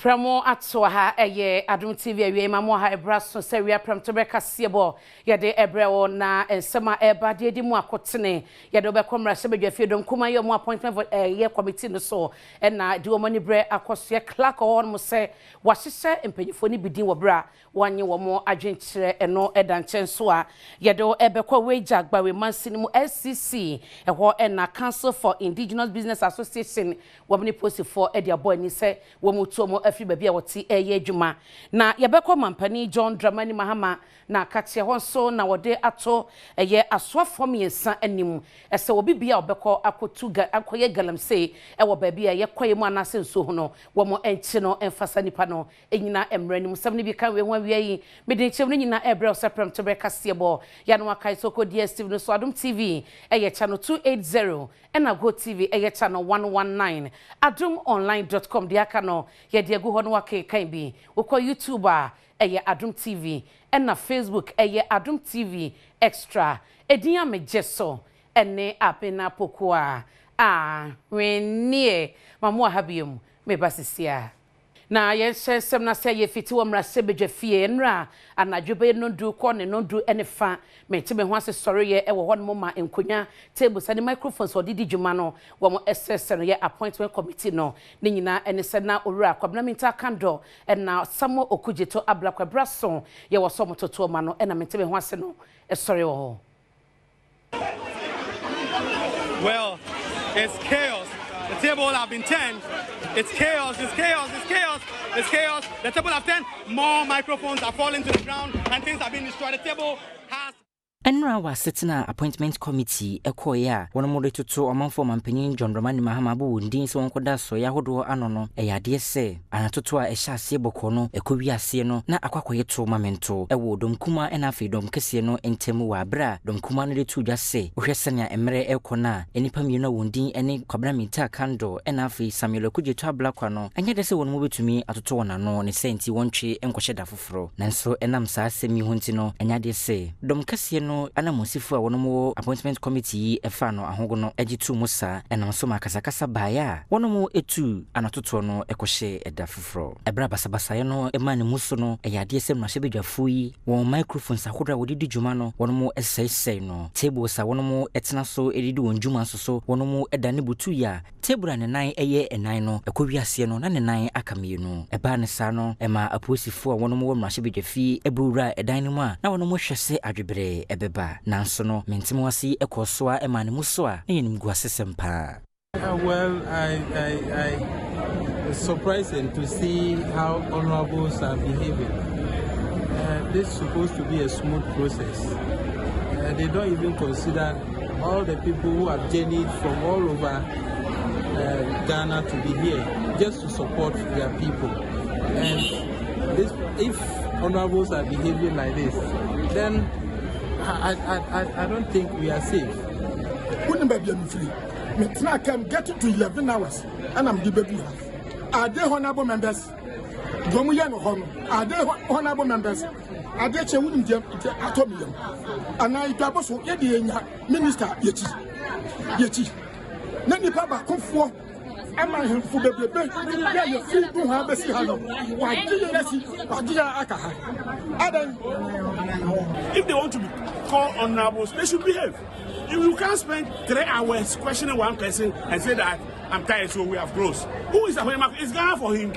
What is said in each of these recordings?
Premo atsoha eye Adom TV awie mamo ha ebraso se wia Premtobre Kasee bo yede ebrewo na ensema eba de di mu akotene yede obekomra se bedwafie dom kuma ye mu appointment for ye committee no so na di omani bre akoso ye clerk on mo se wahyehyɛ mpanyifo ni bidin wo bra wanye wo mo adwenkyere eno edanchen so a yede ebekɔ weja gbawe mansini mu SCC eho na Council for Indigenous Business Association wobni post for edia boy ni se wo mu tuo mo afi baby a woti eye adwuma na yebekɔ mampani John Dramani Mahama na katia hon so na wode ato eye asoafom yensa anim ese obi bia obekɔ akotu akoye galamsey ewo baby a yekoye mu anase nso ho no wo mo enchi no emfasa nipa no enyina emranim sam ne bi kan we ho awie yi mede chem no nyina ebre o Premtobre Kasee bo ya no akai soko DSTV no so Adom TV eye channel 280 ena Go TV eye channel 119 AdomOnline.com dia ka no ye de gu ho no wake kan bi ukọ YouTube a eye Adom TV ena Facebook eye Adom TV extra edinya mejeso ene apena pokoa wenie mamu ahabium me basisia na yense sem na se ye fiti wo mra se bedwafie nra anadwobe no du ko ne no du ene fa metime ho ase sori ye e wo ho no ma enkonya table sani microphones odidi dwuma no wo mo SS no ye appointment committee no ne nyina ene se na owura Parliamentary kando na samo okujeto ablakwa braso ye wo so mototo ma no na metime ho ase no e sori wo ho. Well, it's chaos. The table have been turned. It's chaos, it's chaos, it's chaos, it's chaos. The table have turned. More microphones are falling to the ground and things have been destroyed. The table has... Enra was sitting appointment committee ekoya one more to omanfo mampany John Dramani Mahama bu ndin so nkoda so ya hodo anono eyade se anatoto a ehya ase boko no ekowi ase no na akwakoye to mamento ewo dom kuma ena afi dom kese no entemu wa bra dom kuma no de tu dwase ohwese ne emre ekona enipa mienu a wondin ene Parliamentary kando ena afi Samuel okujeto ablakwa no enye de se won mo betumi atoto wonano ne senti wontwe enkohye da foforo nanso enam saa asemi honti no enyade se dom kese no anamosifu a wonomo appointment committee efa no ahogo no agitu musa enam so makasakasa baya wonomo etu anatoto no ekohye eda foforo ebra basabasa no emane muso no eyade sem no hye bedwafo yi won microphones ahodra wodidi dwuma no wonomo esesei no table sa wonomo etena so edidi won dwuma so wonomo edane butu ya table ne nan eye enan no ekowiase no na ne nan akamienu eba ne sa no ema aposifo a wonomo wo hye bedwafi ebuwura edan no mu a na wonomo hwese adwebre ebeba nanso no mentimo wasi ekosoa emane muso a enim guasesem pa. Well, I it's surprising to see how honorables are behaving. This is supposed to be a smooth process. They don't even consider all the people who have journeyed from all over Ghana to be here just to support their people. And this, if honorables are behaving like this, then I don't think we are safe. I can get to 11 hours and I'm the baby. Are they honorable members? Are they honorable members? Are they chewing them atomium? And I double Minister Yeti. Nani Papa come for. Am I him for the baby? You feel to have a sihano. Why do you let it? If they want to be called honorables, they should behave. You can't spend 3 hours questioning one person and say that I'm tired, so we have closed. Who is that? It's Ghana for him.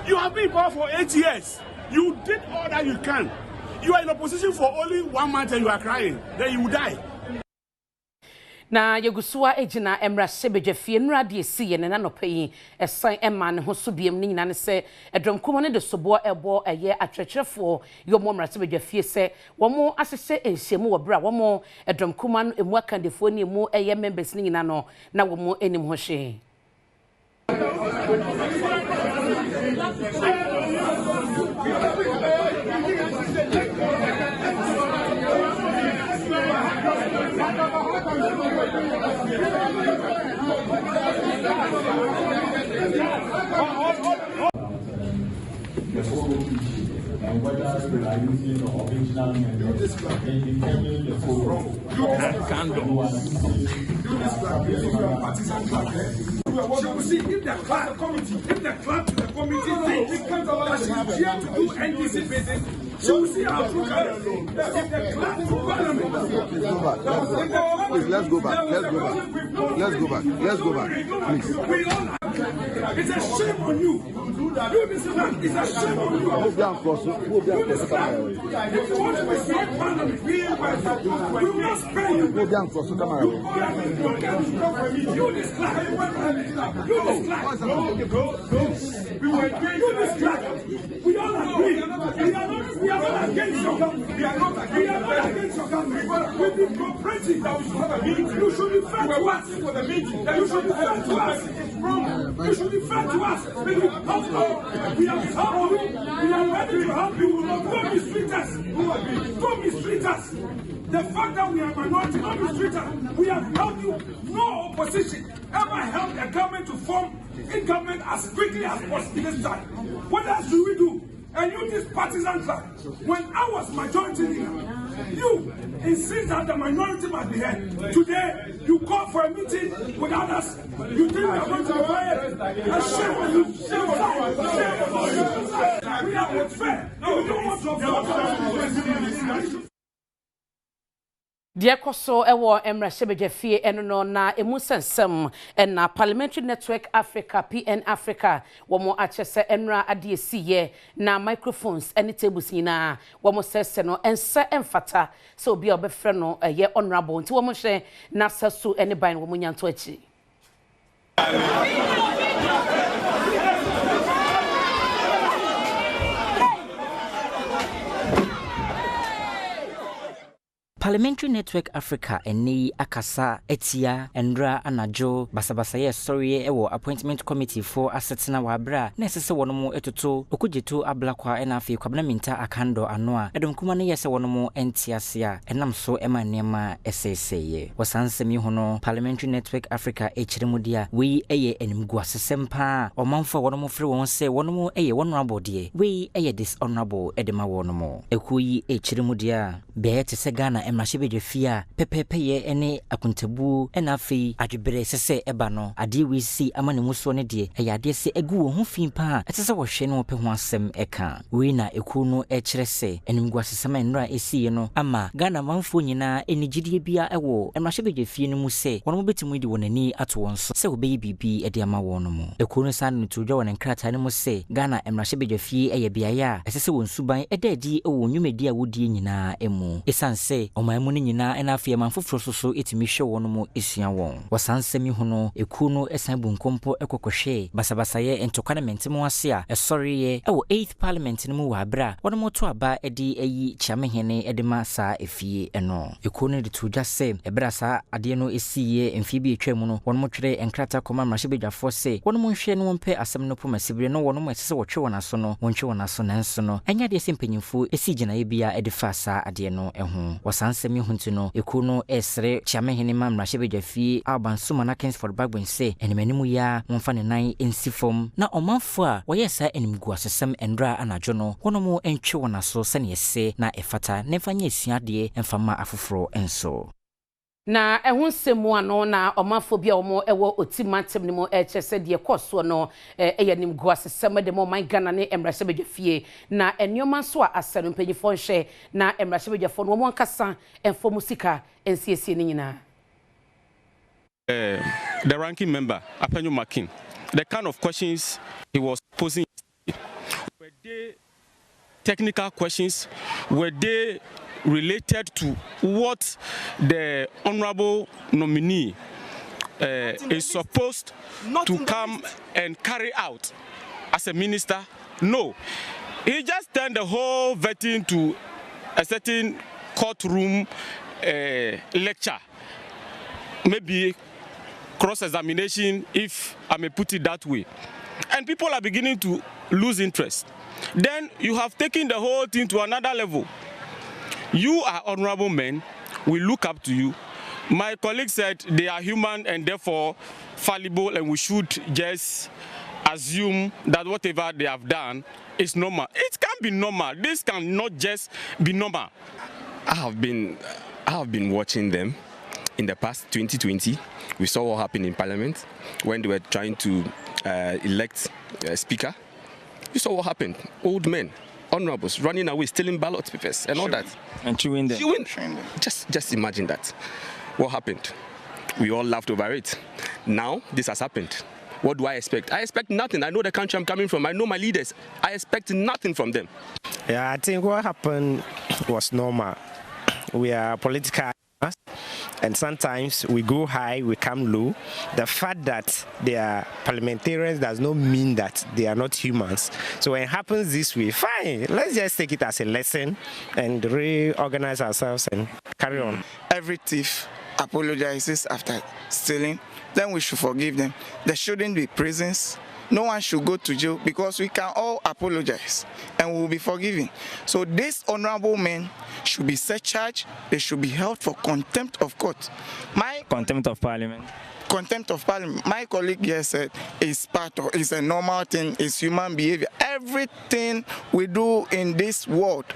You have been power for 8 years. You did all that you can. You are in opposition for only 1 month and you are crying. Then you will die. Na yegusua ejina emra sebedwafie nra de esiye ne nanopai esan ema ne ho so biem ni nyina ne se edom kumo ne de sobo ebo eye atrekyerefo yomo mra sebedwafie se womo asese enhyemu wo bra womo edom kuma no emu akandefo ni emu eye members ni nyina no na womo enim ho hwe. And whether we are using the original method in determining the photo. She will see if the club to the committee thinks that she's here to do NDC business, she will see how to carry it. If the club to Parliament. Please, let's go back. Please. We all have. It's a shame on you. You this man, it's a shame on you. Move down closer. If you want to restore Parliament, we will not spare you. Move down closer. Come on. You this class. We all agree. We are not against your government. We are not against your government. We've been cooperating that we should have a meeting. You should be fair to us. You should be fair to us. You should be fair to us. We have helped you. We are ready to help you. Don't mistreat us. Don't mistreat us. The fact that we are minority, don't mistreat us. We have helped you. No opposition ever helped a government to form a government as quickly as possible this time. What else do we do? And you this partisan track. When I was majority leader, you insist that the minority must be here. Today, you call for a meeting without us. You think we are going to be fired? A shame on you. Shame on you. We are not fair. No, we don't want to. Dear Koso, Ewa Emra Shebejefie, Eno na Emusensem, and na Parliamentary Network Africa, PN Africa, Wamo Achese Emra Adiesiye, na microphones, any tables ina, Wamo Seseno, and Se Emfata, so be a befreno, a year honorable, to Wamoshe, Nasa Su, any bind Womunyan Twitchy. Parliamentary Network Africa eni akasa etia endra anajo basabasaye sorry ewo appointment committee for assetna wabra na esese wonomo etoto okujeto ablakwa ena afi kwabna minta akando anoa edom kuma ne yese wonomo entiasia enam so ema nema eseseye wasansemi hono Parliamentary Network Africa echirimudia we eye enimgu asesempa omanfo wonomo free won se wonomo eye honorable de we eye dishonorable edema wonomo ekuyi echirimudia be tese Ghana Emashebejefia pepepeye ene akuntabu enafi adwebere sese eba no ade we si amane muso ne de eyade se egu wo ho fimpa etese wo hwe no pe ho asem eka we na eku no ekyerese enimgu asesema enra esiye no ama Ghana manfo nyina enigidie bia ewo Emashebejefie no mu se wono betimu di wonani ato won so se obeyi bibi ede ama wono mu eku no san no tudwa won nkrata ne mu se Ghana Emashebejefie eye biaya esese won suban edadi ewo nwumedi a wodie nyina emu esanse omaemu ne nyina ena afia manfoforo soso etimi hwe wono mu esua won wasansemi hono eku no esan bunkompo ekokohwe basabasaye entokwanement mu ase a esoriye ewo 8th parliament ne mu wabra wono moto aba edi eyi chiamehene edema sa efie eno eku no de tudwa se ebra sa ade no esiye emfie bi etwam no wono motwere enkrata koma Mashebejafo se wono monhwe no wompe asem no pomasibire no wono mo esese wotwe wonaso no wonhwe wonaso nanso no enya de sempanyimfo esijina ye bia edifa sa ade no eho wasansemi huntuno ekuno esre chiamehene ma Mashebejafie abansuma na kens for bagben se enemanimu ya wonfa ne nan ensifom na omanfo a woyesa enimgu asesem endra anajo no wono mo entwe wonaso sene yese na efata nemfanya esuade emfama afoforo enso na ehun semu ano na omafobia omo ewo otimantem ne mo echese de koso no eyanim guasesem de mo man Ghana ne Emashebejafie na enioma so a asenu mpanyifo hwe na Emashebejafo no mo nkasa enfo musika ensiesie ne nyina the ranking member Apenyo Makin, the kind of questions he was posing were they technical questions, were they related to what the honorable nominee is supposed to come and carry out as a minister? No. He just turned the whole vetting to a certain courtroom lecture. Maybe cross-examination, if I may put it that way. And people are beginning to lose interest. Then you have taken the whole thing to another level. You are honorable men. We look up to you. My colleague said they are human and therefore fallible, and we should just assume that whatever they have done is normal. It can't be normal. This cannot just be normal. I have been watching them, in the past, 2020, we saw what happened in Parliament when they were trying to elect a speaker. We saw what happened. Old men, honorables, running away, stealing ballot papers and all that. And chewing them. Just imagine that. What happened? We all laughed over it. Now, this has happened. What do I expect? I expect nothing. I know the country I'm coming from. I know my leaders. I expect nothing from them. Yeah, I think what happened was normal. We are political, and sometimes we go high, we come low. The fact that they are parliamentarians does not mean that they are not humans. So when it happens this way, fine, let's just take it as a lesson and reorganize ourselves and carry on. Every thief apologizes after stealing, then we should forgive them. There shouldn't be prisons. No one should go to jail because we can all apologize and we will be forgiven. So these honorable men should be set charge. They should be held for contempt of court. Contempt of parliament. Contempt of parliament. My colleague here said it's it's a normal thing, it's human behavior. Everything we do in this world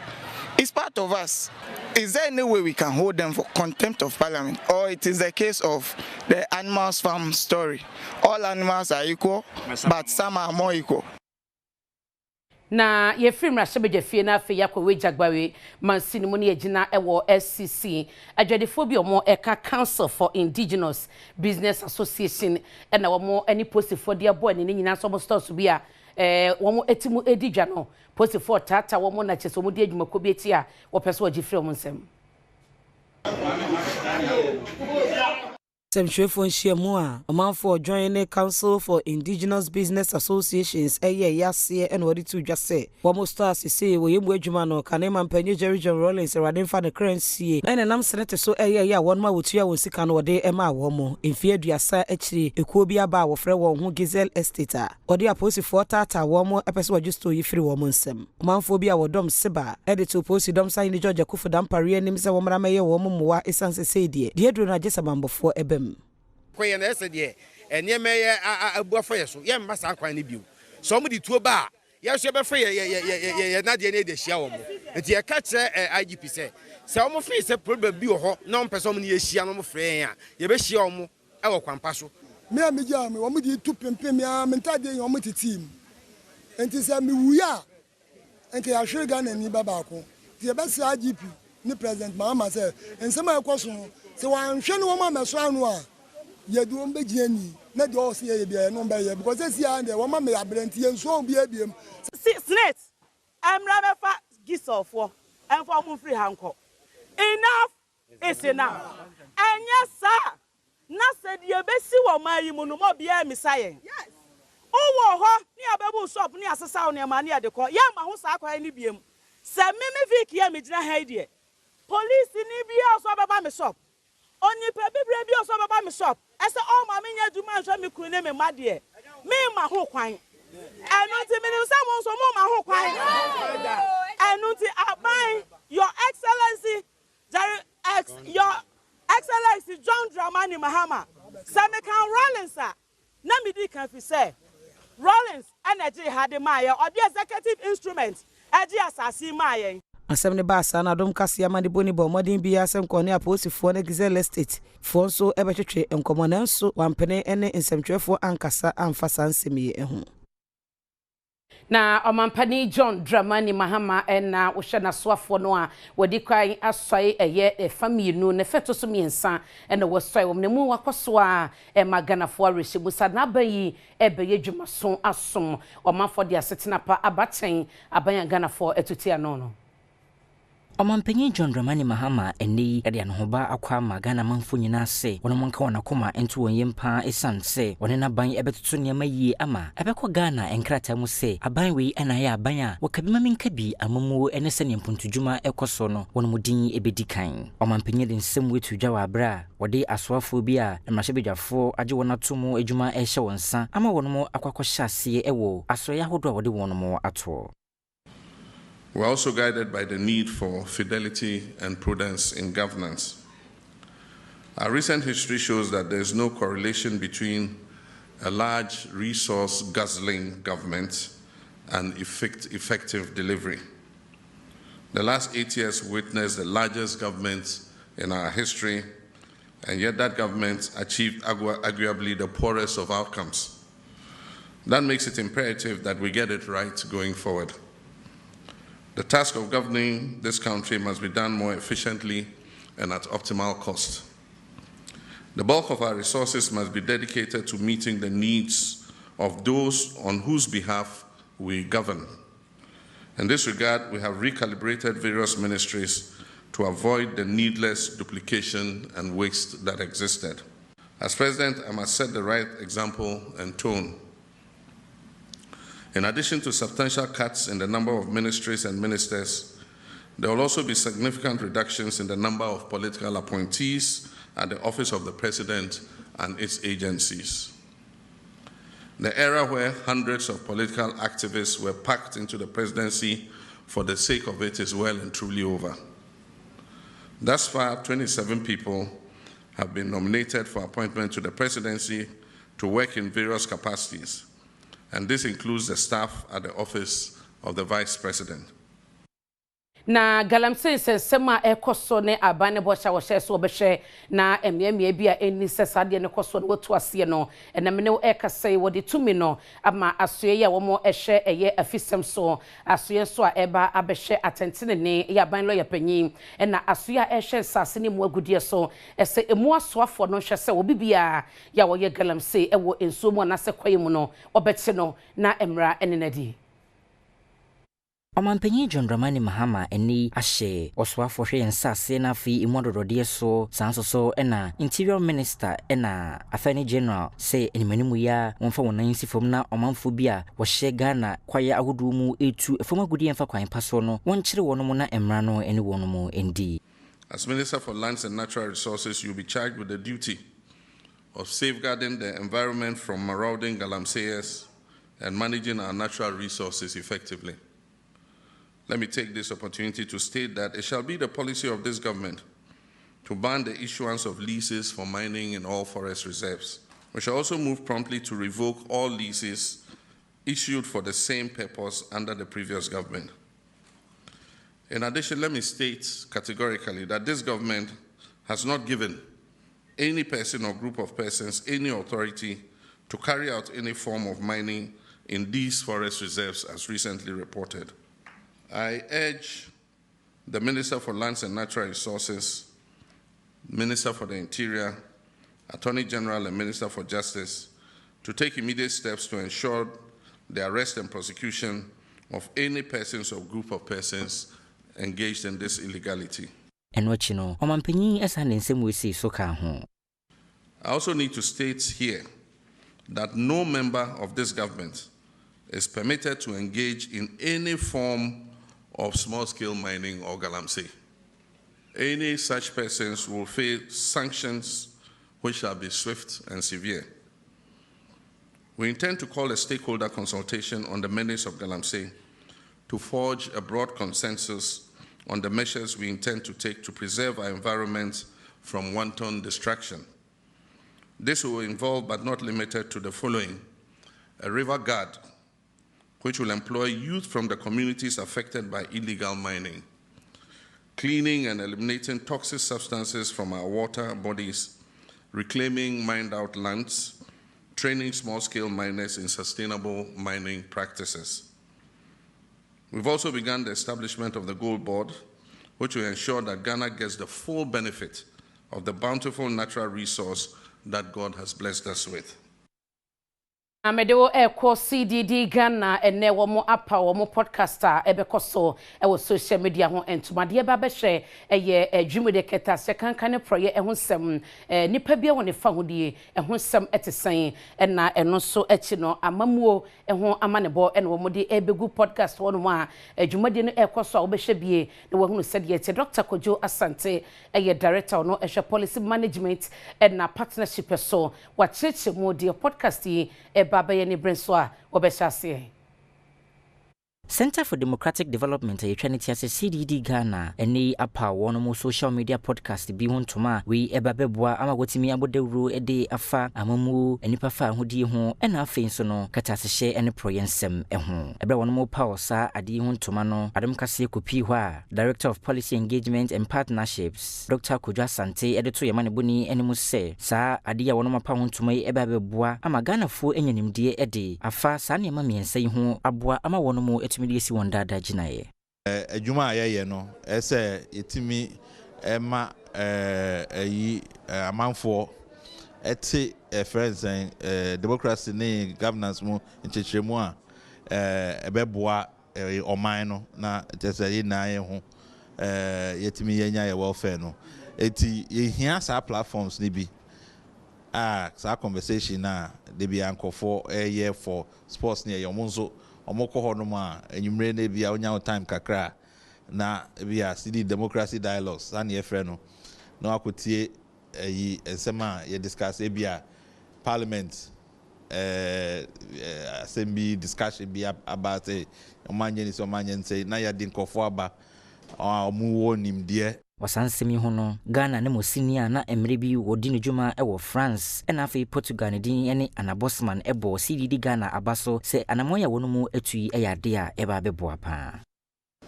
is part of us. Is there any way we can hold them for contempt of parliament? Or it is the case of the animals farm story? All animals are equal, but some are more equal. Na ye film rashe bedefie na afi yakwa wejagbawe mansini mu ne agina ewo SCC adwadefo bi omo eka Council for Indigenous Business Association na omo ani postifo de abo ani nyina so stores bi a womo etimu edidwa no postifo tata womo na cheso mu de adwumako bi eti a wo pese wo gifre omo nsem Semchwefo nhyiamu a omanfo join the Council for Indigenous Business Associations yase and wadi to just say womo stars say wo yemu adwuma no kanema mpanyi Jerry John Rollins radin fa ne currency na nam senate so ya won ma wotua won sika no wode ema womo emfie aduasa akiri ekuo bi aba wo frɛ won ho Gizel Estate a ode aposifo tata womo epese wajusto yifiri womo nsem omanfo bi a wodom seba edito posi dom sai ni George Akufo dampare nim se womra meye womo muwa esanse sedie de edro na agesa bambofo ebem Koye na ese de eneme ye abuafo ye so ye mmasa akwan ne biu so mo di tuo ba ye so be free ye na de ne de hia wo mo enti ye ka kire IGP se wo mo free se problem bi wo ho na mpese mo ne ye hia no mo free ya ye be hia wo mo e wo kwampa so me amija me wo mo di tu pempem ya mentade ye wo mo titim enti se me wuya enti ya hwe ga na ni baba ko ti ye be se IGP ni president mama se ensema e koso se wan hwe no wo ma meso anu a ye do mbe giani na de o se ye bia no mbe ye because see and wo ma me abrenti ye nso bia biem snake emra me fa gisofo enfo mu free hanko enough is enough enya sa na se de besi wo mayi mu no mo bia misaye yes owo ho ni abebu shop ni asesa wo ne ma ne de ko ye ma ho sa akwa ni biem se mimi vik ye me gina ha ide police ni bia so baba me shop oni pe bibre bia so baba me shop ese all ma me nya duma nso me kunu ne me made me ma ho kwan enunti me nim samo so mo ma ho kwan enunti aban your excellency your excellency John Dramani Mahama Samekan Rollins na me di kan fi say Rollins energy had my or the executive instrument eji asasi mayen asem ne basa na Adom Kasee amani boni bo modin bia asem kone aposifo na Gizel Estate fo so ebetwetwe enkomo na nso wampene ene nsemtwefo ankasa amfasa nsemiye ehu na omampani John Dramani Mahama na wo hwe na soafo no a wodi kwan asoi eye family no ne feto so miensa na wo soi wo nemu wakoso a maganafo areshibusa na bayi ebeye dwumaso asom omanfo de asetena pa abaten aban ganafo etutia no Omampenyi John Dramani Mahama eni ade anohoba akwa magana manfo nyina se wono monka wanakoma ento wonyempa esanse wone na ban ebetutu niam yie ama ebekọ Ghana enkrata mu se aban wei na ya aban a wakabima minka bi amamu ene se nempontudwuma ekoso no wono mudin ebedikan omampenyi de nsem wetudwa wa abra wode asoafo bi a mmahye age wona tomu adwuma ehye wonsa ama wono mo akwakọhye ase ewo asoya hodo wode wono mo ato. We're also guided by the need for fidelity and prudence in governance. Our recent history shows that there's no correlation between a large resource-guzzling government and effective delivery. The last 8 years witnessed the largest government in our history and yet that government achieved arguably the poorest of outcomes. That makes it imperative that we get it right going forward. The task of governing this country must be done more efficiently and at optimal cost. The bulk of our resources must be dedicated to meeting the needs of those on whose behalf we govern. In this regard, we have recalibrated various ministries to avoid the needless duplication and waste that existed. As President, I must set the right example and tone. In addition to substantial cuts in the number of ministries and ministers, there will also be significant reductions in the number of political appointees at the office of the President and its agencies. The era where hundreds of political activists were packed into the presidency for the sake of it is well and truly over. Thus far, 27 people have been nominated for appointment to the presidency to work in various capacities, and this includes the staff at the office of the Vice President. Na galamsey sema ekoso ne abane bo sha wo so obehwe na emiemie bia eni sesade ne koso no wotu ase no enemene ekasei wodi tumi no ama asoye ya wo mo ehwe eye afisem so asoye so a eba abehwe atentene ne ya ban lo ya panyin na asoye a ehwe sase ne mu agudie so ese emu asoafo no hwe se obi bia ya wo ye galamsey ewo enso mu na se kwaye mu no obete no na emra enenadi. Omampenyi John Dramani Mahama eni ashe oswafo hwe nsase na fi imododode so sansoso ena Interior Minister ena Attorney General say enimanimu ya wonfa wonan sifom na omamfo bia wo hye Ghana kwaye agodu mu etu efom agudi emfa kwan paso no wonkyere wono mu na emra no eni wono mu endi. As Minister for Lands and Natural Resources, you'll be charged with the duty of safeguarding the environment from marauding galamseyers and managing our natural resources effectively. Let me take this opportunity to state that it shall be the policy of this government to ban the issuance of leases for mining in all forest reserves. We shall also move promptly to revoke all leases issued for the same purpose under the previous government. In addition, let me state categorically that this government has not given any person or group of persons any authority to carry out any form of mining in these forest reserves as recently reported. I urge the Minister for Lands and Natural Resources, Minister for the Interior, Attorney General and Minister for Justice to take immediate steps to ensure the arrest and prosecution of any persons or group of persons engaged in this illegality. I also need to state here that no member of this government is permitted to engage in any form of small-scale mining or galamsey. Any such persons will face sanctions which shall be swift and severe. We intend to call a stakeholder consultation on the menace of galamsey to forge a broad consensus on the measures we intend to take to preserve our environment from wanton destruction. This will involve, but not limited to, the following: a river guard, which will employ youth from the communities affected by illegal mining, cleaning and eliminating toxic substances from our water bodies, reclaiming mined-out lands, training small-scale miners in sustainable mining practices. We've also begun the establishment of the Gold Board, which will ensure that Ghana gets the full benefit of the bountiful natural resource that God has blessed us with. Amedewo eko CDD Ghana ene womo apa womo podcaster ebekoso ewo social media ho entumade ba behwe eye adwumede keta sekankan proye eho sem nipa bia woni fa hodie eho sem etesen na eno so echi no amamuo eho amanebo ene womo de ebegu podcast wono mo a adwumade no ekoso a obehwe bie ne wohunu sede ete Dr. Kojo Asante eye director no ehwe policy management na partnership so wa cheche mo de podcast yi Baba Yeni Brenswa Obeshase. Center for Democratic Development a Trinity as a CDD Ghana any apa one more social media podcast bi hontoma we ebabeboa ama wotimi abodewru ede afa amamu enipa fa hodi ho ena afi nso no katasehye ene proyensem eho ebe one more power sa ade hontoma no Adom Kasee kopi ho a Director of Policy Engagement and Partnerships Dr. Kudwa Sante edeto yamane boni enimu se sa ade ya one more pa hontoma ebabeboa ama Ghana fo enyanimdie ede afa sa ne ma miensa yi ho aboa ama one more esi wondada ginaye adwuma ayeye no ese yetimi ema ayi amanfo eti friends democracy ne governance mu nchechemu a ebeboa oman no na tese yi na ye ho yetimi yenya ye welfare no eti yehia sa platforms ni bi sa conversation na de bi ankofo ye for sports ne ye omonzo omoko hono ma enyumre na bia onya time kakra na bia CD democracy dialogues and ye frɛ no na akotie yi ensema ye discuss bia parliament assembly discussion bia about omanye ni so omanye nse na ya din kofo aba omuwo nimde wasansemi ho no Ghana ne mosinia na emre bi wodi ne dwuma e wo France ena afi Portugal ne din ene Anabosman ebo CDD Ghana abaso se anamoya wono mu etui e yade a e ba beboa pa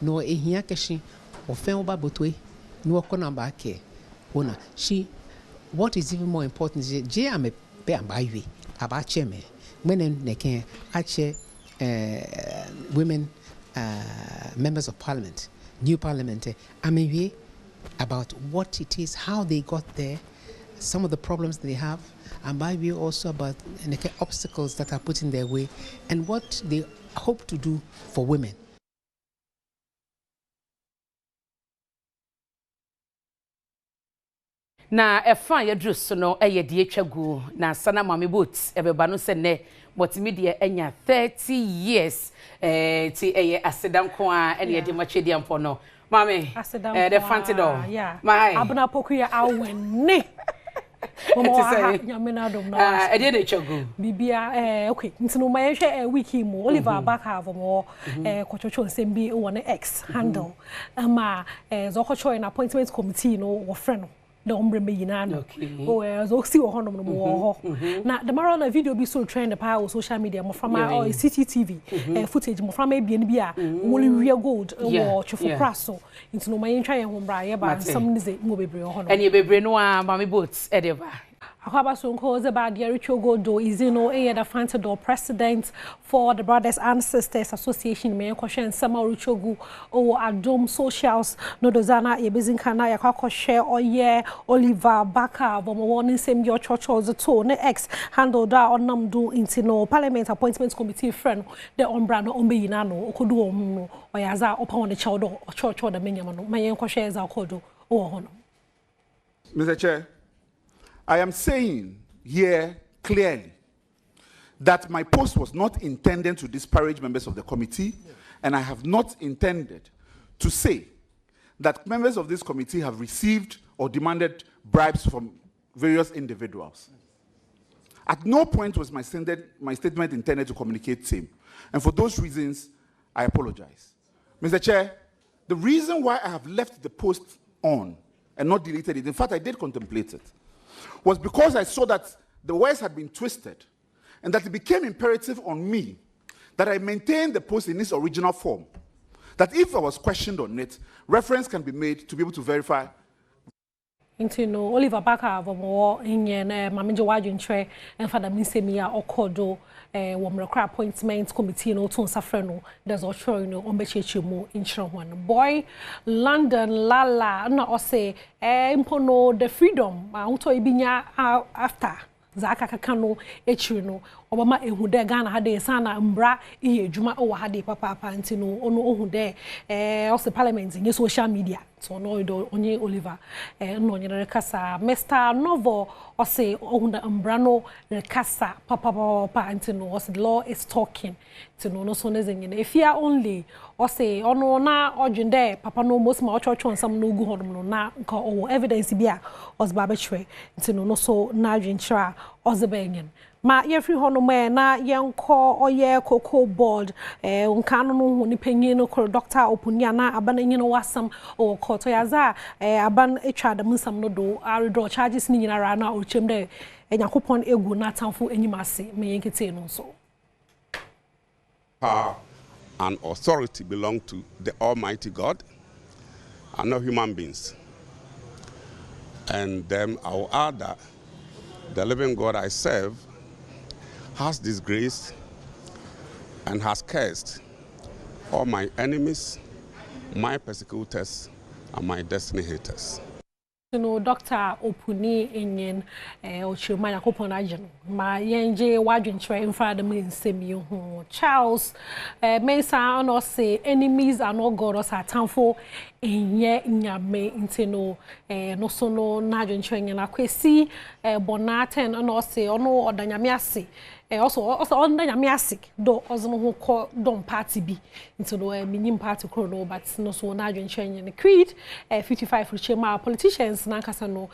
no ehia keshi ofen oba botwe no okona ba ke ona she what is even more important is je am be ambaye aba cheme menen neken ache women members of parliament new parliament amwe about what it is, how they got there, some of the problems they have, and by way also about the obstacles that are put in their way, and what they hope to do for women. Na efa ya druso no eye die twagu na sana mami boots ebeba no se ne Multimedia enya 30 years ti eye asedanko a ene de machedi ampo no mami the fancy door yeah my abuna poku ya awene mama nyamena Adom na e de de twagu bibia okay ntino ma yehwe wiki mu Oliver Baka mo kochocho nsembi wo ne X handle ama zokocho in appointment committee no wo frɛ no the ombre me yinano so si wo honom no mo ho na the maral video bi so trend the power social media mo from or CCTV footage mo from ebien bi a woli real gold wo chofo praso into no mayen twa ye ho bra ye ba some nize mo bebre ho no ene bebre no a mami boats edeva Akaba Sonko Zeba Diarichogo Do Izino the Premtobre president for the Brothers and Sisters Association me kwhwe Sama Richogu o Adom socials no dozana ye bezinkana ya kwhwe oye Oliver Baka bomo warning same your church to ne X handle da onam do intino parliament appointment committee friend the ombra no ombe yina no okodu om no oyaza opa the child or church or the menyama no mayen kwhwe za okodo o hono Mr. Chair, I am saying here clearly that my post was not intended to disparage members of the committee, and I have not intended to say that members of this committee have received or demanded bribes from various individuals. At no point was my statement intended to communicate same, and for those reasons, I apologize. Mr. Chair, the reason why I have left the post on and not deleted it, in fact, I did contemplate it, was because I saw that the words had been twisted and that it became imperative on me that I maintain the post in its original form. That if I was questioned on it, reference can be made to be able to verify. Into no Oliver Baka vomo inye mamenje wadwentwe enfada minsemia okodo womrekra appointment committee no to nsafre no there's also no ombecheche mu inchro one boy London lala na ose impono the freedom unto ibinya after zaka kakano echiri no obama ehude Ghana hade sana mbra iye djuma o hade papa anti no ono ohude ose parliament nye social media so no do onye Oliver no onye rekasa Mr Novo ose ohunda mbra no rekasa papa anti no ose the law is talking to no so nezenye if you only ose ono na odwende papa no most ma ochwochwo nsam no gu hodom no na nka o evidence bia ose ba betwe nti no so na adwenchira ose benyen ma ye free hono me na yenko oye cocoa board nka no ho ni panyin no kro Dr. Opunia na aban nyino wasam o koto yaza aban etwa da munsam no do redraw charges ni nyina ra na o chem de enyakopon egu na tamfo enyimase me yenkete no so. Power and authority belong to the Almighty God and not human beings. And then I will add that the living God I serve has disgraced and has cursed all my enemies, my persecutors, and my destiny haters. No, Dr. Opuni Inyen, Ochimaya Coponajan, my Yenje Wajin Tray in front of me in Semi Charles Mesa no say enemies are not God or Satanfo in ye in ya me intino no sono Najin Train and Aquesi Bonaten and no say or no or Danyamiasi. Also on Danyamiasik, do Ozno who call Dom Party B into the minim party chrono, but no so Najin Train and Creed 55 for Chema politicians. Nankasano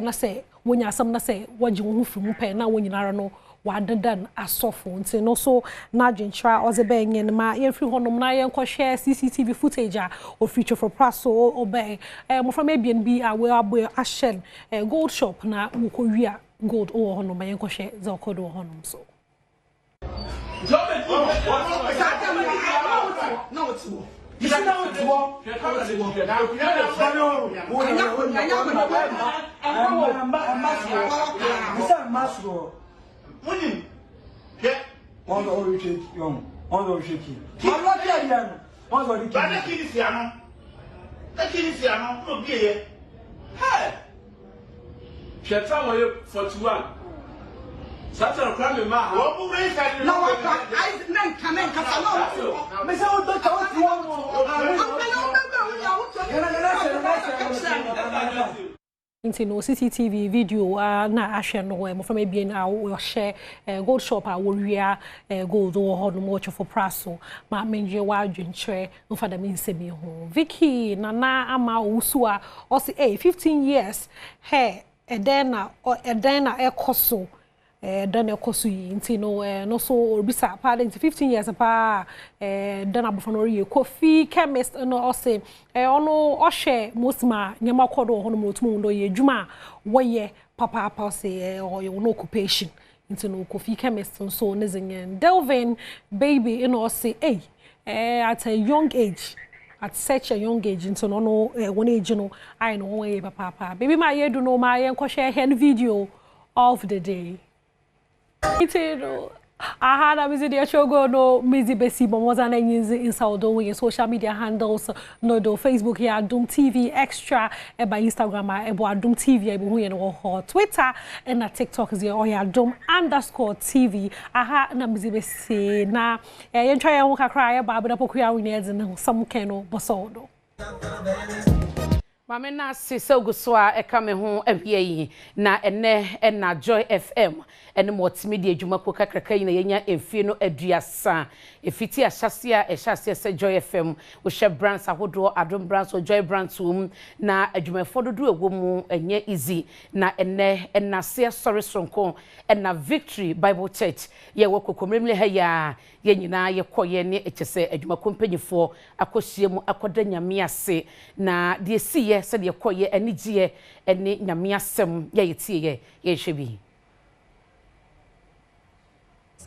na say when ya some na say what you from pe na when you no wadadan asofo nti no so na dwentra ozebe yen ma ye free honom na yen ko share CCTV footage or feature for praso obey mo from Airbnb we abo ashen gold shop na wo ko wia gold o honom yen ko share za ko do honom so You see now it's war. Sasa krame ma ha. Wo bure ka ni. Na wa ka ai nan kamen ka salo. Me se o do ka o ti wo mo. Into no CCTV video na ahwe no mo from ebien a share gold shop a worria gold o ho no mo for praso ma menje wa adwentre no fada me nsemi ho Vicky nana ama usu a o say 15 years he edena ekoso dan ekoso yi nti no so obisa pa 15 years pa dan abofano ye coffee chemist no o say ono o share mosma nyama kodo ho no motumu ndo ye djuma wo ye papa say o ye no occupation nti no coffee chemist so nezenyen Delvin baby no say at a young age at such a young age into no one age no I know way papa baby my year do no my enko share hen video of the day itero aha na visit the show go no mizi besi bomoza na nyizi inside on social media handles no do Facebook here Adom TV extra e by Instagram e bo Adom TV e bo hu ye no Twitter and na TikTok is here Adom_TV aha na mizi besi na ye ntwa ye ho kakra ye ba bena pokuya wini edin some keno bosodo Mame na sise oguswa eka me ho ahwie yi na ene na Joy FM ene Multimedia adwumako kakraka yi na yenya emfie no aduasa efiti ahase se Joy FM wo hye brands ahodo Adom brands o Joy brands na adwumafo dodo ewo mu enye easy na ene na se sorry sonko na Victory Bible Church ye wo kokomremle ha ya ye nyina ye koye ne ekese adwumako mpanyifo akohie mu akoda nyame ase na de si se de koye anigye ene nyame asem ye yetie ye hwebi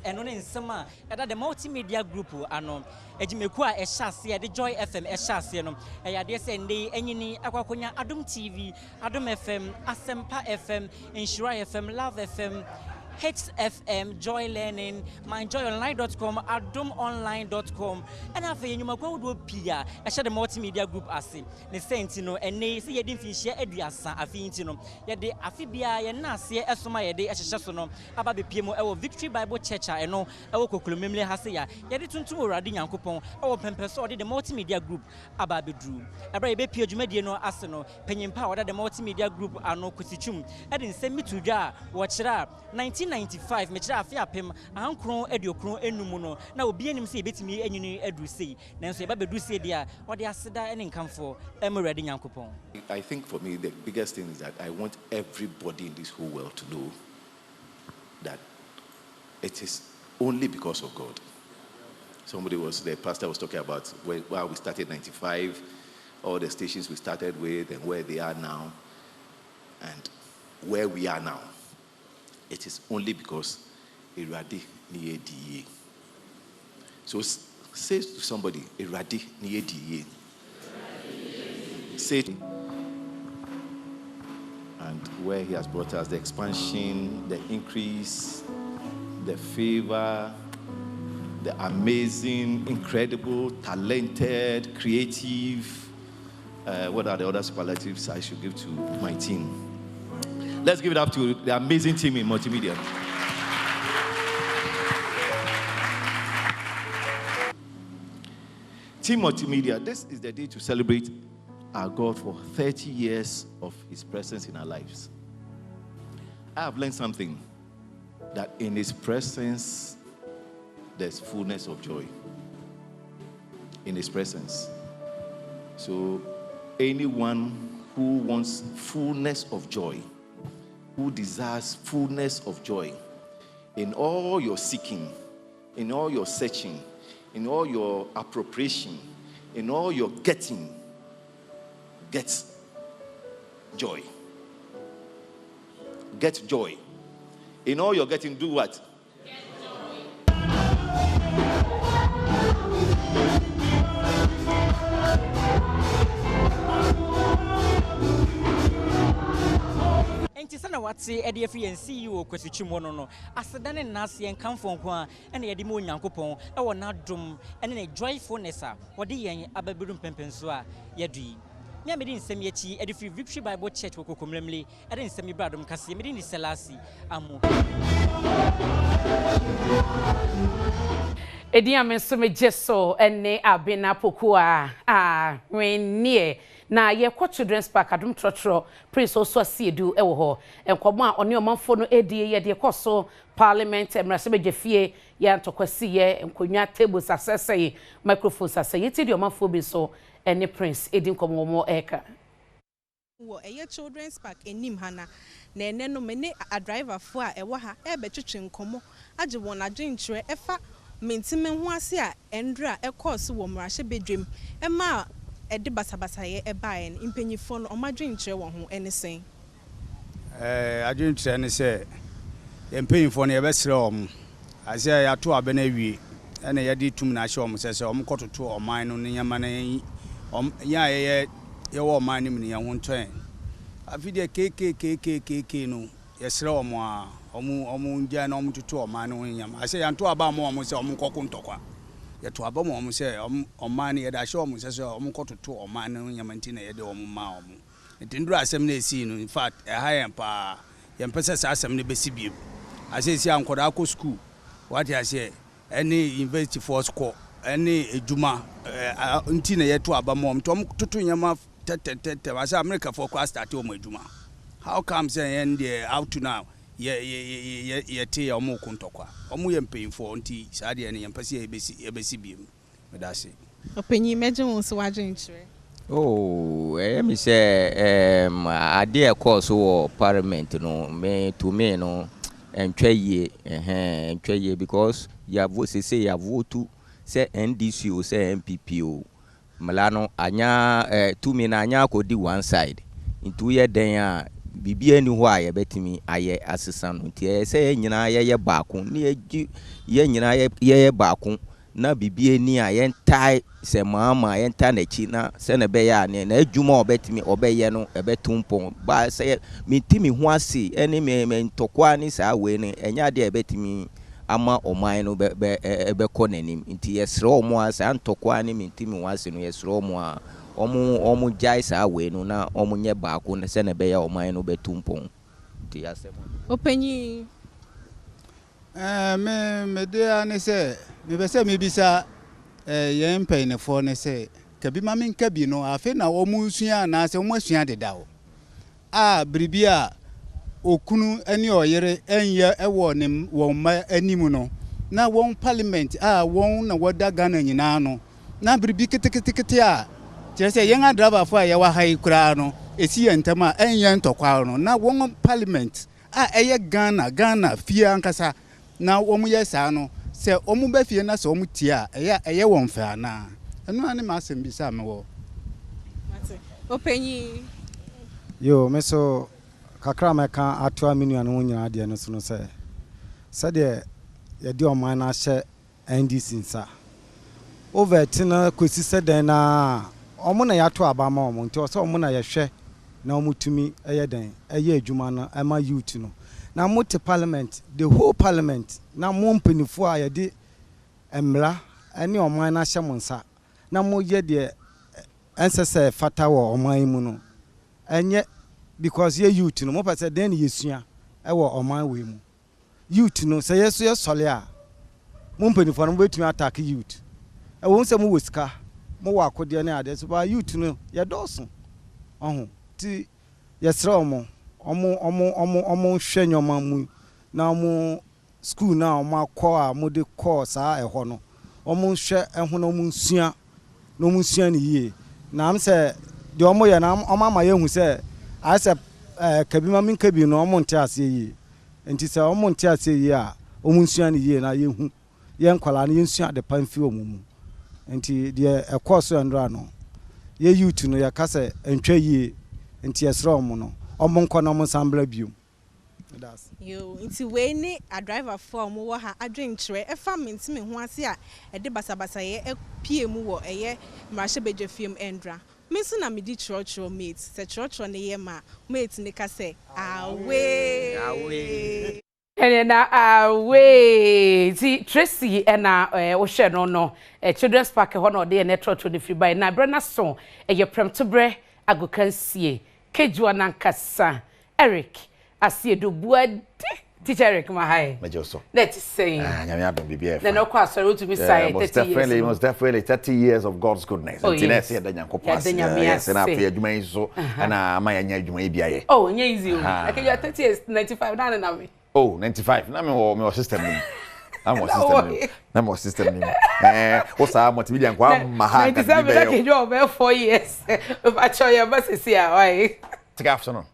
eno ne nsema eda the multimedia group ano ejimeku a ehase de Joy FM ehase no eyade se ndey enyini akwakonya Adom TV Adom FM Asempa FM Inshira FM Love FM Hits FM, Joy Learning, myjoyonline.com, AdomOnline.com, and I feel you might go to Pia. I share the multimedia group as the Sentino, and they say you didn't share Edriasa, Afintino. Yet the Afibia, and Nasi, Esoma, de Ashasono, about the PMO, our Victory Bible Church, I know, our Cocolumimle Hasia, yet it's to Radin Coupon, our Pempers, the multimedia group, Ababi Drew. A brave Pio Mediano Arsenal, Penny Power, the multimedia group, are no Kusichum, and in send me to Jar, watch it up, 1995 mecha afia pem ankron ediokron enumu no na obi anim se betimi enyini adusei nanso eba bedusei dia ode aseda ene nkamfo emrede nyankopon. I think for me the biggest thing is that I want everybody in this whole world to know that it is only because of God. The pastor was talking about where we started 95, all the stations we started with and where they are now, and where we are now. It is only because Eradi niye diye. So say to somebody, Eradi niye diye. Say, and where he has brought us, the expansion, the increase, the favor, the amazing, incredible, talented, creative. What are the other superlatives I should give to my team? Let's give it up to the amazing team in Multimedia. Team Multimedia, this is the day to celebrate our God for 30 years of his presence in our lives. I have learned something, that in his presence, there's fullness of joy. In his presence. So anyone who wants fullness of joy, who desires fullness of joy, in all your seeking, in all your searching, in all your appropriation, in all your getting, get joy. Get joy. In all your getting, do what? Get joy. Sana watse e de afi en CEO kwasuchimo no asedane nase en kamfo nko a ene ye de mo nyankopon e wo na dom ene ne joyfulness a wo de yen ababiru pempenso a yadui me amedi nsem yachi e de fi Victory Bible Church wo kokomlemle e de nsem Adom Kasee me de ni Selasi amu Edia me jeso ene abena pokua wennie na ye kwa children's park Adom trotro prince oso asiedu ewo ho enkomo a one omanfo no edie ye de koso parliament emrase bejefie ya ntokwasi ye enkonwa tables asese microphones asese ti de omanfo bi so ene prince edi nkomo mo eka wo eye children's park enim hana na ene no me a driver fo a ewo ha e be twetwe nkomo age won adwenkyere efa mentime ho ase a endra e course wo mrahye bedwem e ma ede basabasa ye e bae impanyifo no omadwenkyere wo ho ene sen adwenkyere ne se impanyifo no ye besere om ase ya to abena wie ene ye di tum na hye om sese om kototo oman no nyama na ya ye wo oman ni mni ya ho ntwen afide keke no ye sere om a omu nja na omu tutu oman no nyama ase ya to aba mo se om kokko ntokwa ye to aba mo se oman ye da hye om sese om kototo oman no nyama ntina ye de om ma om nduru asem na esi no in fact ha yen pa ye mpese sa asem ne besi biem ase si ankoda akọ school what ya say any university for school any ejuma ntina ye to aba mo tom tutu nyama tete ase America for class start o mo ejuma how come say end out to now ye te o mo kuntokwa o mo ye mpin for nti sa de ne ye mpese ye besi biem me da se openyi meje won so wadwenkyere me say ade course wo parliament no me to me no entwaye because ya vote say ya vote say NDC o say MPP o malano anya to me na anya akodi one side into ye den a bibia ni ho a ye betimi aye asesa no nti say nyina ye baako ni ye nyina ye baako na bibia ni a ye ntai se mama ye ntai na chi na se na be ya na adwuma obetimi obeye no ebetumpon ba se mitimi ho ase ene me ntokwa ni sa we ne enya de ebetimi ama oman no be konanim nti yesre omo asa ntokwa ni mitimi ho ase no yesre omo a omo jai sa we no na omo nye baako na se na be ya oman no betumpon nti yasem openyi me de ane se me be se me bisa yen painefo ne se kabi ma men kabi no afi na wo musua na se wo musua deda wo bribia okunu ani oyere enye ewo ne wo ma animu no na won parliament won na woda Ghana nyina no na bribi kitikiti a je se yen driver fo ye wa hai kura no esi yentama enye ntokwa no na won parliament eye Ghana fie ankasa na wo mu yesa no se o mu ba fie na se o mu tie a eye won fa na eno ane ma asem bi sa me wo openyi yo me so kakra me kan ato aminu anu nyina de no so no se de ye di oman na hye NDC nsa over tina kwesi se den na omo na yato abama omo nti o se omo na ye hwe na omo tumi eye den eye adwuma no ema youth no na multi parliament the whole parliament na mo mpanifo a ye di emra ene oman na hye monsa na mo ye de ensese fata wo oman mu no enye because ye youth no mo pese den yesua e wo oman we mu youth no se yeso ye sole a mo mpanifo no betumi attack youth e won se mo wosika mo wa akode na ade so ba youth no ye doso ohun ti yesra omo hwe nyoma mu na omo school na omo akọ a mo de course a eho no omo hwe eho no mo nsua no mo nsua ni yie na am se de omo ye na omo ama ye hu se a se kabi ma min kabi no omo nte ase yie enti se omo nte ase yie a omo nsua ni yie na ye hu ye nkwala na ye nsua de panfi omo mu enti de course ndra no ye youth no ya kase entwa yie enti yesra omo no omo nko na omo sambla biom yo nti we ni a driver for mo wo ha adwenkyere e fa mentime ho ase a e de basabasa ye pie mu wo eye mrahye bedwafiem endra mesu na medi church mate se church ne ye ma mate ne ka se awe ene na awe ti Tracy ena wo hwe no children's park ho no de ne church ne free by na brana so eye Premtobre Kasee kejua nankasa Eric asiedo buade teacher Eric mahai mejoso let's say nyame adom bibia na no kwa sorry to be say 30 years most definitely 30 years of God's goodness until next year da nyankopon yes na afi adwuma yi so na ama ya nya adwuma yi biaye oh nya easy o akeja 30 years 95 na me oh 95 na me system ni I'm system ni osa multimedia kwa maha 97 na kejo be 4 years acho ya basisi a why take afternoon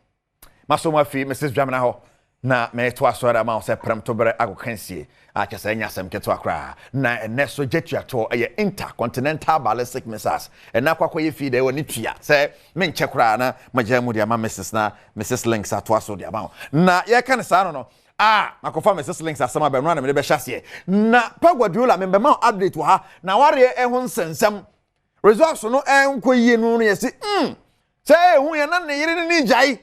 maso mafi Mrs. Jamina ho na me to asora ma se Premtobre Kasee a chese nya sem keto akra na eneso jetuato eye intercontinental ballistic missiles na kwakoye fi de woni tua se me nche kra na majamu dia ma Mrs. Links ato aso dia ma na ye kan sa no makofa Mrs. Links asama be no na me be hyase na pagwadiola me be ma update wa ha na ware ehun nsensem results no enkoyie no no yesi se ehun ye na ne yire ni jai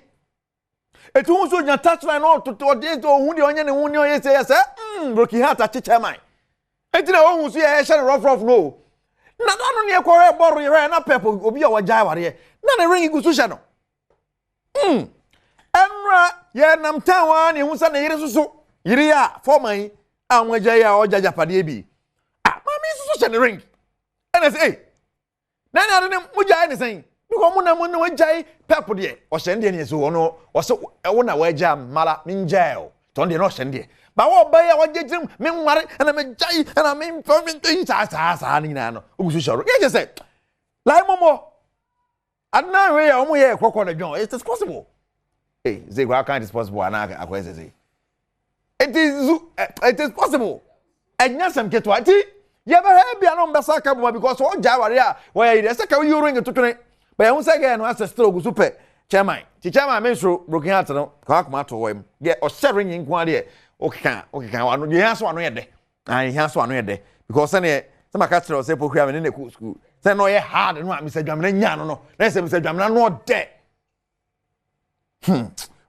etu hu so nya touchline no to de hu de onye ne hu ne oye say broken heart achiche man enti na hu so ye share rough no na no ne ko re boru ye na pepo obi a wajai ware na ne ring gu so she no enra ye nam tawa ne hu sa ne yire susu yire ya foman anwa jai a ojaja pade bi mami susu she ne ring ene say na na ne mujai ne say because mo na mo no jai pepo de o she ndie ne so wono o se wo na waja mala minjao ton de no she ndie ba wo ba ya wajejirim me nware na me jai na me mfom sa ni na no ogusu shoro ye say lai momo adna we ya omo ye kokko na dwon it is possible they go can't is possible ana akwese say it is possible enya sam keto ati ye ba ha bia no mbesa ka bo because o jai ware a wo ye de se ka you ring tutune but you say again, no ancestor go super chairman. Chairman menstru broken heart no. Ka kuma to wem. Ge o sharing yin kwa de. Okay kan anu ye hanso anu ye de. An hanso anu ye de. Because say some ka tell say poku am ne school. Say no ye hard no am say dwamna nya no. Na say dwamna no de.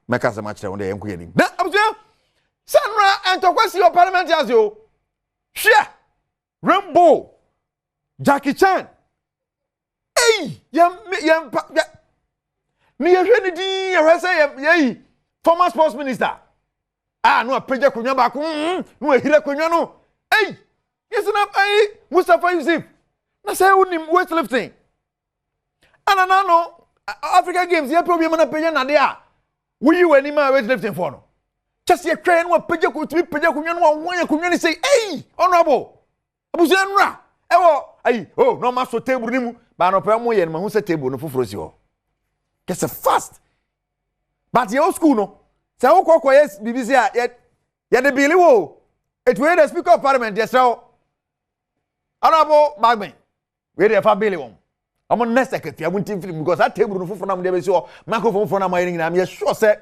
Make say match de yenko ye nim. Na abuja. Sanra entokwasi your parliament as yo. Hwe. Rainbow. Jackie Chan. Me hwe ni din hwe say former sports minister no apeja konwa ba ko no ahira konwa no yes na Mustafa Yusuf na say unim weightlifting anana no African Games ye problem na peja na de a wuyi wani ma weightlifting for no just ye try no apeja ko tumi peja konwa no won konwa ni say honorable abusu enra ewo no ma so table ni mu ba no pe mo ye no ma hu se table no foforo si ho kese fast but your school no say wo kokko yes BBC a ye de bili wo It way the Speaker of Parliament, yes, so. Honorable Bagman, we have a billion. I'm on next secretary. I won't film because I table no phone number. So microphone phone number. I'm sure say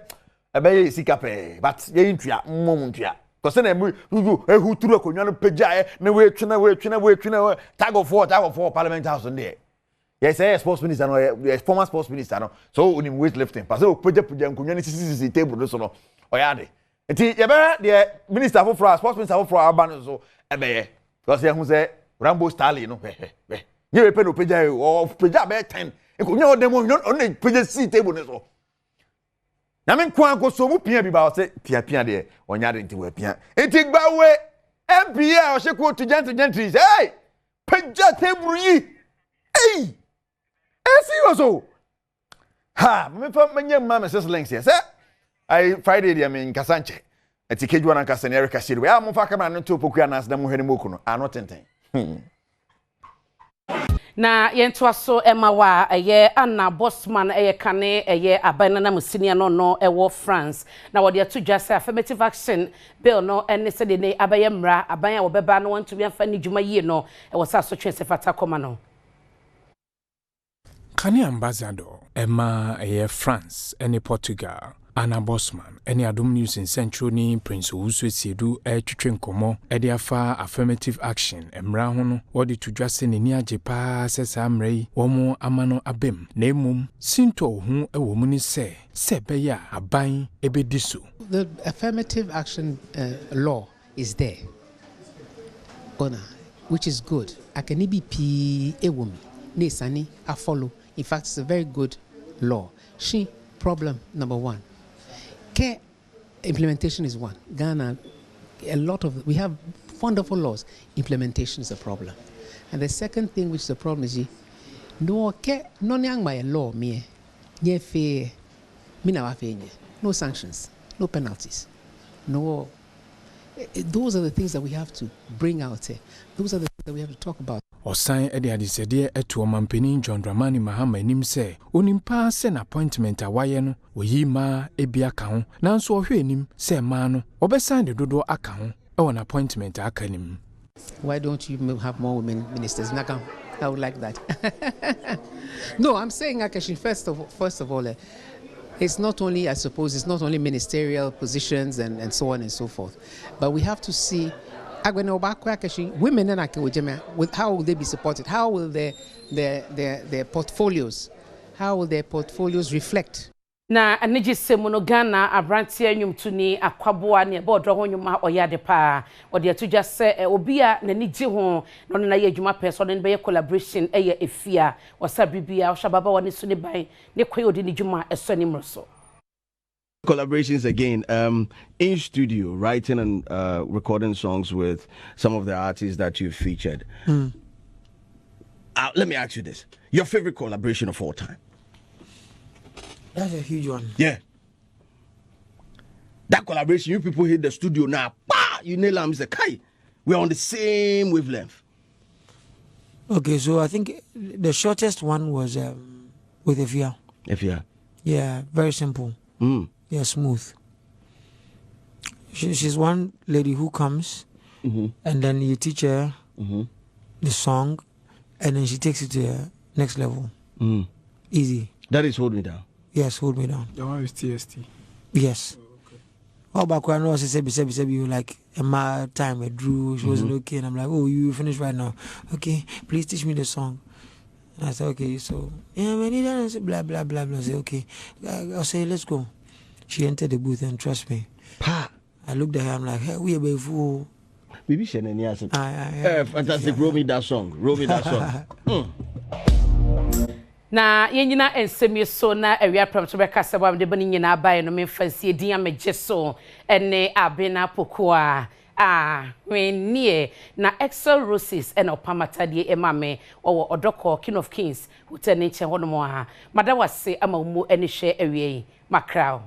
a bay sikape, but ye intria momentia. Because then who threw a cognon peja, no way, tag of four Parliament House on there. Yes, sports minister, no, former sports minister, no. So when him weightlifting, but so put the table, so or yade. And the minister for sports minister for our banners, so a bay. Because he say Rambo Starley, no, you pay no peja or peja bear 10. And could know them on the peja seat table, so. Namin Kwan go so pia bi ba say pia de onya de nti pia enti gba we MPA o se ko to gentry hey peja table yi hey serious o ha me fa manya ma Mrs Links here say I Friday dia me nkasanche enti kejwa na nkasa ne Erica Shiri we a mo fa kamera no to poku anas na mo hwene moku no ano tenten na yentoa so ema wa eye Anna Bossman eye kane eye abana na musinia no ewo France na wode atudwa say affirmative action bill no ene se de ne abaye mra abanya wo beba no wantu bi amfa ni dwuma yie no ewo sa so twese fata koma no kane ambassador ema eye France ene Portugal Anna Bossman any Adom News in Central ni Prince Owusu Siedu twetwe nkomo ede afa affirmative action emra ho no wodi to dwase ne ni ajepa sesa amrei womo amano abem na emum sinto ho ewo mu ni se beya aban ebediso. The affirmative action law is there, which is good. Akanibi pi ewomi ne sani a follow. In fact, it's a very good law. Problem number one. Care implementation is one. Ghana, we have wonderful laws. Implementation is a problem. And the second thing which is a problem is no young by a law me no sanctions, no penalties. No, those are the things that we have to bring out here. Those are the things that we have to talk about. Osan ede adisede etu omampeni John Dramani Mahama enim se onimpa se na appointment awaye no oyima ebia ka ho nanso ohwe enim se ma no obesan de dodo aka ho e won appointment aka nim. Why don't you have more women ministers? Nakam, I would like that. No, I'm saying Akashi first of all it's not only, I suppose, it's not only ministerial positions and so on and so forth, but we have to see women and with how will they be supported? How will their portfolios? How will their portfolios reflect? Na aniji semuno Ghana abrantie nyum tuni akwaboa ne bodro ho nyum oyade pa ode atudwa se obia na niji ho no na ye adwuma person no be collaboration eye efia wasa bibia oshababa woni so ne ban ne koyodi ne dwuma eso ni mroso. Collaborations again, in studio, writing and recording songs with some of the artists that you've featured. Let me ask you this. Your favorite collaboration of all time? That's a huge one. Yeah. That collaboration, you people hit the studio now, you nail them, say, Kai, we're on the same wavelength. Okay, so I think the shortest one was with Efia. Efia? Yeah, very simple. Yeah, smooth. She's one lady who comes, and then you teach her the song, and then she takes it to the next level. Easy. That is Hold Me Down. Yes, Hold Me Down. The one with TST. Yes. Oh, back when I was said you like my time with Drew, she wasn't okay, and I'm like, oh, you finished right now. Okay, please teach me the song. And I said, okay, so yeah, man, blah blah blah blah. I said, okay, I'll say, let's go. She entered the booth and trust me. I looked at her, I'm like, hey, we are fool. Maybe she fantastic. Roll me that song. Roll me that song. Na yenyina ensemi so na awia Premtobre Kasee bam de bani nyina abaye no memfansie din amegye so ene abena pokoa wenie na Excel Roses ena opamatade emame owo odoko King of Kings hotel ne che hono mo ha madawase ama mu eni hwe awie makrao.